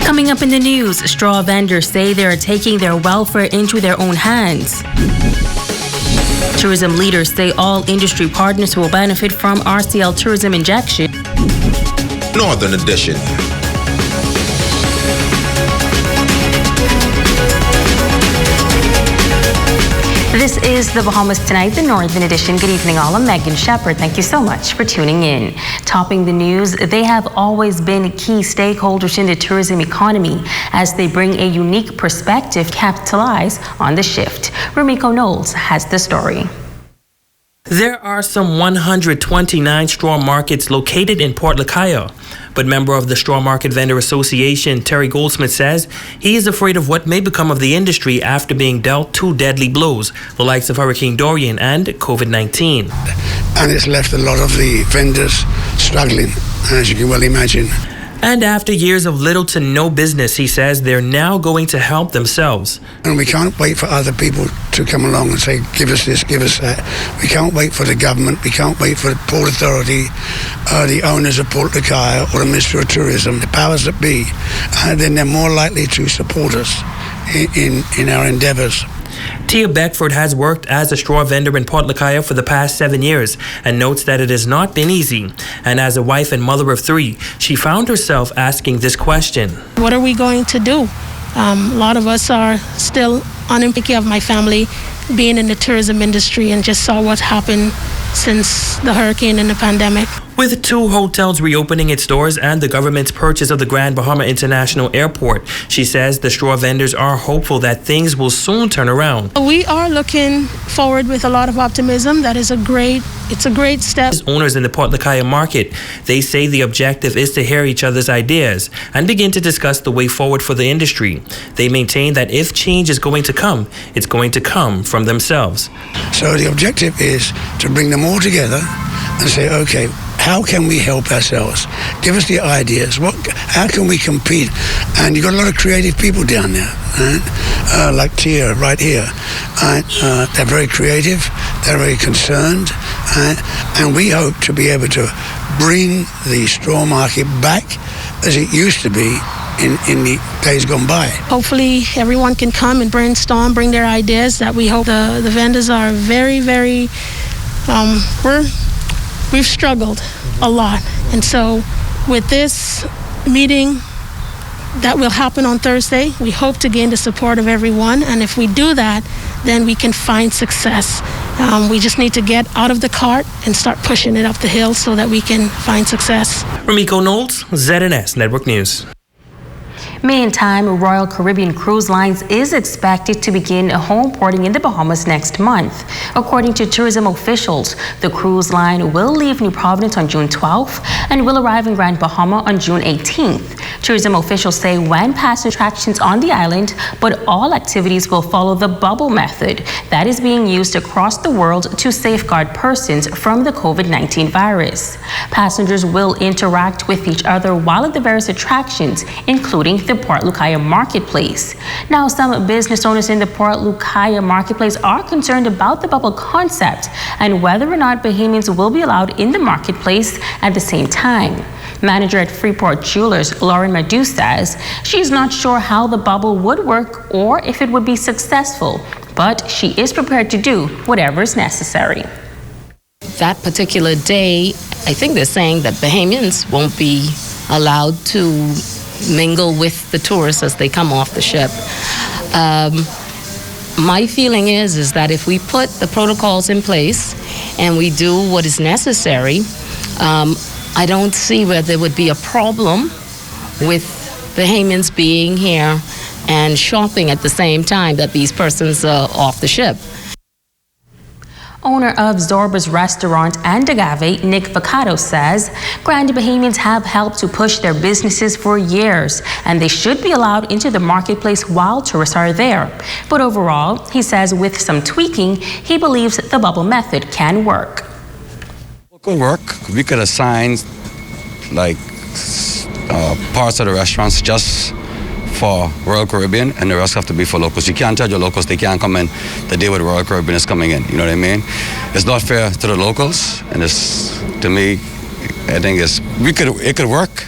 Coming up in the news, straw vendors say they are taking their welfare into their own hands. Tourism leaders say all industry partners will benefit from RCL tourism injection. Northern Edition. This is the Bahamas Tonight, the Northern Edition. Good evening, all. I'm Megan Shepard. Thank you so much for tuning in. Topping the news, they have always been key stakeholders in the tourism economy as they bring a unique perspective, capitalize on the shift. Rumiko Knowles has the story. There are some 129 straw markets located in Port Lucayo. But member of the Straw Market Vendor Association, Terry Goldsmith, says he is afraid of what may become of the industry after being dealt two deadly blows, the likes of Hurricane Dorian and COVID-19. And it's left a lot of the vendors struggling, as you can well imagine. And after years of little to no business, he says they're now going to help themselves. And we can't wait for other people to come along and say, give us this, give us that. We can't wait for the government. We can't wait for the Port Authority, the owners of Port Lucayo or the Ministry of Tourism, the powers that be. Then they're more likely to support us in our endeavors. Tia Beckford has worked as a straw vendor in Port Lucayo for the past 7 years and notes that it has not been easy. And as a wife and mother of 3, she found herself asking this question. What are we going to do? A lot of us are still unemployed. Of my family being in the tourism industry and just saw what happened since the hurricane and the pandemic. With 2 hotels reopening its doors and the government's purchase of the Grand Bahama International Airport, she says the straw vendors are hopeful that things will soon turn around. We are looking forward with a lot of optimism. That is a great step. As owners in the Port Lucayo market, they say the objective is to hear each other's ideas and begin to discuss the way forward for the industry. They maintain that if change is going to come, it's going to come from themselves. So the objective is to bring them all together and say, okay, how can we help ourselves? Give us the ideas. How can we compete? And you've got a lot of creative people down there, right? Like Tia right here. They're very creative. They're very concerned. And we hope to be able to bring the straw market back as it used to be in the days gone by. Hopefully everyone can come and brainstorm, bring their ideas. That we hope the vendors are very, very, we've struggled a lot. And so with this meeting that will happen on Thursday, we hope to gain the support of everyone. And if we do that, then we can find success. We just need to get out of the cart and start pushing it up the hill so that we can find success. Rumiko Knowles, ZNS Network News. Meantime, Royal Caribbean Cruise Lines is expected to begin home porting in the Bahamas next month. According to tourism officials, the cruise line will leave New Providence on June 12th and will arrive in Grand Bahama on June 18th. Tourism officials say when past attractions on the island, but all activities will follow the bubble method that is being used across the world to safeguard persons from the COVID-19 virus. Passengers will interact with each other while at the various attractions, including the Port Lucayo Marketplace. Now, some business owners in the Port Lucayo Marketplace are concerned about the bubble concept and whether or not Bahamians will be allowed in the marketplace at the same time. Manager at Freeport Jewelers, Lauren Madu, says she's not sure how the bubble would work or if it would be successful, but she is prepared to do whatever is necessary. That particular day, I think they're saying that Bahamians won't be allowed to mingle with the tourists as they come off the ship. My feeling is that if we put the protocols in place and we do what is necessary, I don't see where there would be a problem with Bahamians being here and shopping at the same time that these persons are off the ship. Owner of Zorba's Restaurant and Agave, Nick Vacato, says Grand Bahamians have helped to push their businesses for years, and they should be allowed into the marketplace while tourists are there. But overall, he says with some tweaking, he believes the bubble method can work. It could work. We could assign like parts of the restaurants just for Royal Caribbean, and the rest have to be for locals. You can't tell your locals they can't come in the day where the Royal Caribbean is coming in. You know what I mean? It's not fair to the locals, and it's, to me, I think it could work.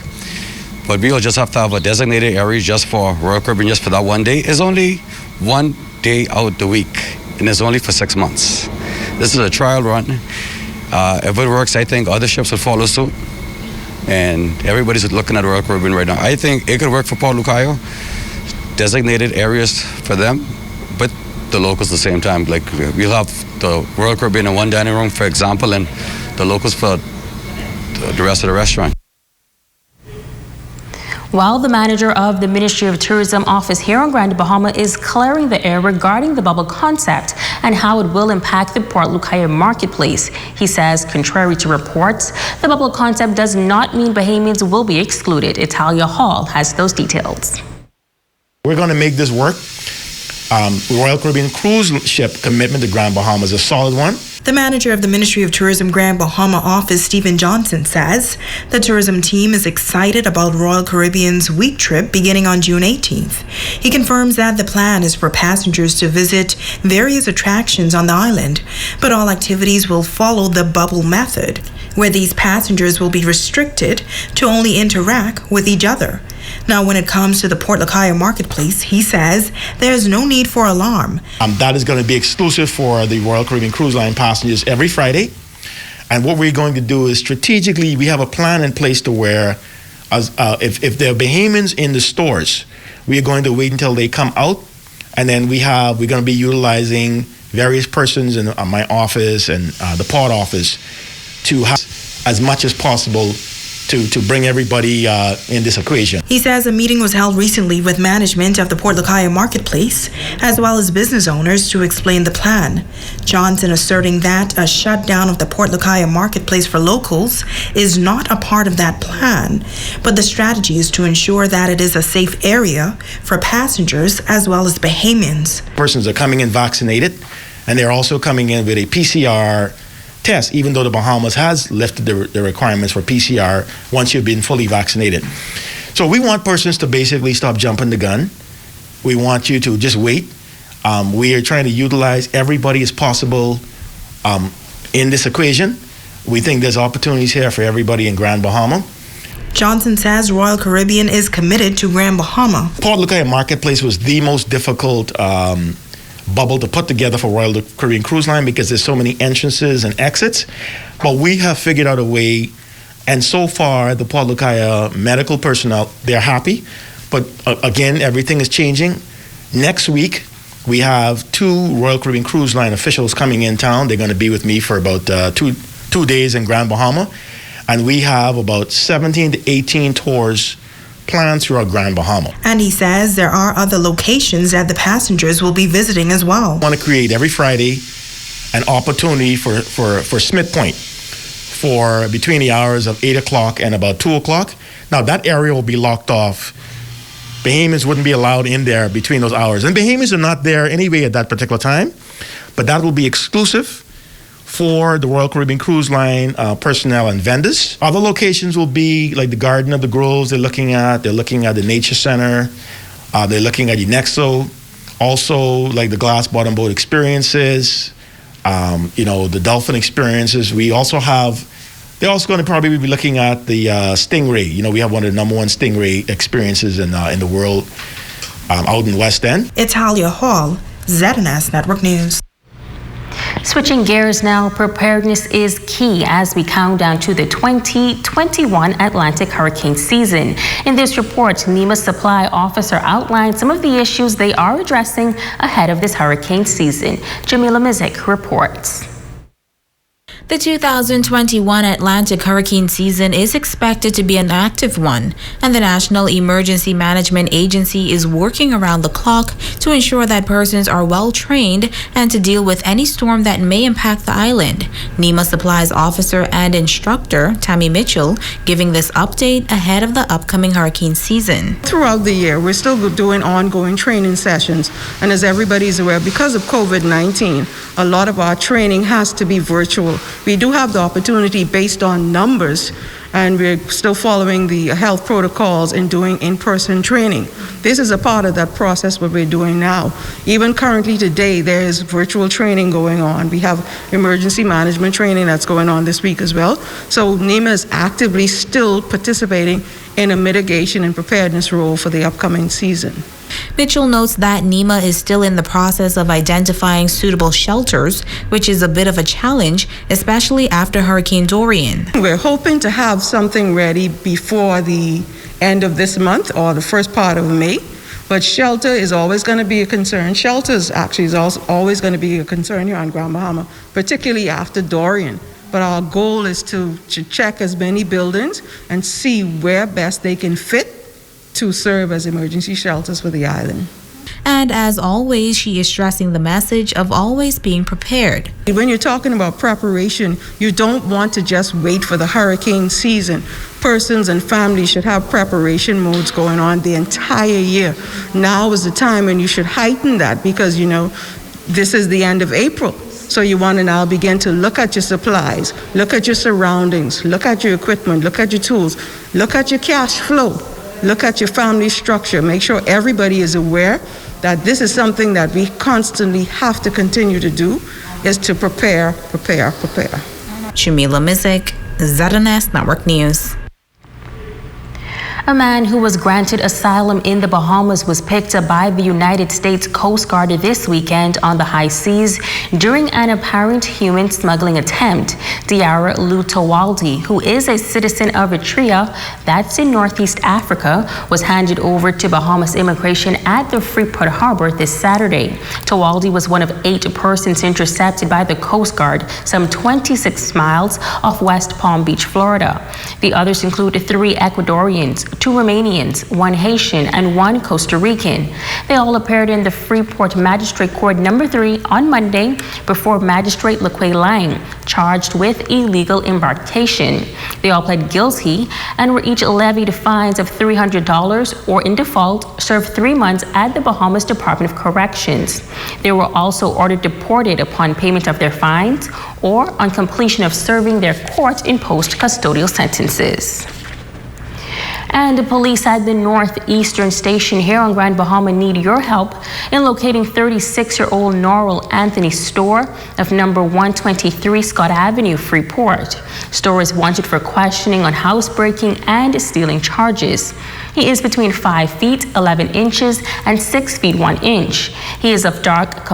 but we'll just have to have a designated area just for Royal Caribbean, just for that one day. It's only 1 day out the week, and it's only for 6 months. This is a trial run. If it works, I think other ships will follow suit, and everybody's looking at Royal Caribbean right now. I think it could work for Port Lucayo, designated areas for them, but the locals at the same time. Like, we'll have the Royal Caribbean in one dining room, for example, and the locals for the rest of the restaurant. While the manager of the Ministry of Tourism office here on Grand Bahama is clearing the air regarding the bubble concept and how it will impact the Port Lucayo marketplace. He says, contrary to reports, the bubble concept does not mean Bahamians will be excluded. Italia Hall has those details. We're going to make this work. Royal Caribbean cruise ship commitment to Grand Bahama is a solid one. The manager of the Ministry of Tourism Grand Bahama office, Stephen Johnson, says the tourism team is excited about Royal Caribbean's week trip beginning on June 18th. He confirms that the plan is for passengers to visit various attractions on the island, but all activities will follow the bubble method, where these passengers will be restricted to only interact with each other. Now, when it comes to the Port Lucayo marketplace, he says there's no need for alarm. That is going to be exclusive for the Royal Caribbean Cruise Line passengers every Friday. And what we're going to do is strategically, we have a plan in place to where if there are Bahamians in the stores, we are going to wait until they come out. And then we're going to be utilizing various persons in my office and the port office to have as much as possible to bring everybody in this equation. He says a meeting was held recently with management of the Port Lucayo marketplace, as well as business owners, to explain the plan. Johnson asserting that a shutdown of the Port Lucayo marketplace for locals is not a part of that plan, but the strategy is to ensure that it is a safe area for passengers as well as Bahamians. Persons are coming in vaccinated, and they're also coming in with a PCR test, even though the Bahamas has lifted the requirements for PCR once you've been fully vaccinated. So we want persons to basically stop jumping the gun. We want you to just wait. We are trying to utilize everybody as possible in this equation. We think there's opportunities here for everybody in Grand Bahama. Johnson says Royal Caribbean is committed to Grand Bahama. Port Lucayo Marketplace was the most difficult bubble to put together for Royal Caribbean Cruise Line because there's so many entrances and exits. But we have figured out a way, and so far the Port Lucayo medical personnel, they're happy. But again, everything is changing. Next week, we have 2 Royal Caribbean Cruise Line officials coming in town. They're going to be with me for about two days in Grand Bahama. And we have about 17 to 18 tours planned throughout Grand Bahama. And he says there are other locations that the passengers will be visiting as well. I want to create every Friday an opportunity for Smith Point for between the hours of 8 o'clock and about 2 o'clock. Now that area will be locked off. Bahamians wouldn't be allowed in there between those hours. And Bahamians are not there anyway at that particular time, but that will be exclusive for the Royal Caribbean Cruise Line personnel and vendors. Other locations will be like the Garden of the Groves they're looking at the Nature Center, they're looking at Unexo, also like the glass bottom boat experiences, the dolphin experiences. They're also going to probably be looking at the Stingray. We have one of the #1 Stingray experiences in the world out in West End. Italia Hall, ZNS Network News. Switching gears now, preparedness is key as we count down to the 2021 Atlantic hurricane season. In this report, NEMA supply officer outlined some of the issues they are addressing ahead of this hurricane season. Jamila Mizik reports. The 2021 Atlantic hurricane season is expected to be an active one, and the National Emergency Management Agency is working around the clock to ensure that persons are well trained and to deal with any storm that may impact the island. NEMA Supplies Officer and Instructor Tammy Mitchell giving this update ahead of the upcoming hurricane season. Throughout the year, we're still doing ongoing training sessions, and as everybody's aware, because of COVID-19, a lot of our training has to be virtual. We do have the opportunity based on numbers, and we're still following the health protocols and doing in-person training. This is a part of that process what we're doing now. Even currently today, there is virtual training going on. We have emergency management training that's going on this week as well. So NEMA is actively still participating in a mitigation and preparedness role for the upcoming season. Mitchell notes that NEMA is still in the process of identifying suitable shelters, which is a bit of a challenge, especially after Hurricane Dorian. We're hoping to have something ready before the end of this month or the first part of May, but shelter is always going to be a concern. Shelters actually is also always going to be a concern here on Grand Bahama, particularly after Dorian. But our goal is to check as many buildings and see where best they can fit to serve as emergency shelters for the island. And as always, she is stressing the message of always being prepared. When you're talking about preparation, you don't want to just wait for the hurricane season. Persons and families should have preparation modes going on the entire year. Now is the time when you should heighten that because, you know, this is the end of April. So you want to now begin to look at your supplies, look at your surroundings, look at your equipment, look at your tools, look at your cash flow. Look at your family structure. Make sure everybody is aware that this is something that we constantly have to continue to do, is to prepare. Shamila Mizik, ZNS Network News. A man who was granted asylum in the Bahamas was picked up by the United States Coast Guard this weekend on the high seas during an apparent human smuggling attempt. Diara Lutawaldi, who is a citizen of Eritrea, that's in Northeast Africa, was handed over to Bahamas immigration at the Freeport harbor this Saturday. Tawaldi was one of 8 persons intercepted by the Coast Guard some 26 miles off West Palm Beach, Florida. The others include 3 Ecuadorians, 2 Romanians, 1 Haitian, and 1 Costa Rican. They all appeared in the Freeport Magistrate Court No. 3 on Monday before Magistrate LaQuay Lang, charged with illegal embarkation. They all pled guilty and were each levied fines of $300 or, in default, served 3 months at the Bahamas Department of Corrections. They were also ordered deported upon payment of their fines or on completion of serving their court-imposed custodial sentences. And the police at the Northeastern Station here on Grand Bahama need your help in locating 36-year-old Norrell Anthony Storr of number 123 Scott Avenue, Freeport. Storr is wanted for questioning on housebreaking and stealing charges. He is between 5 feet 11 inches and 6 feet 1 inch. He is of dark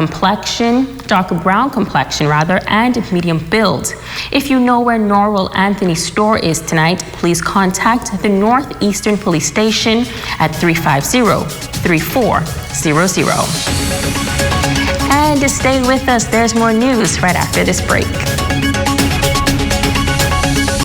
brown complexion, and medium build. If you know where Norrell Anthony Storr is tonight, please contact the Northeastern Police Station at 350-3400. And stay with us, there's more news right after this break.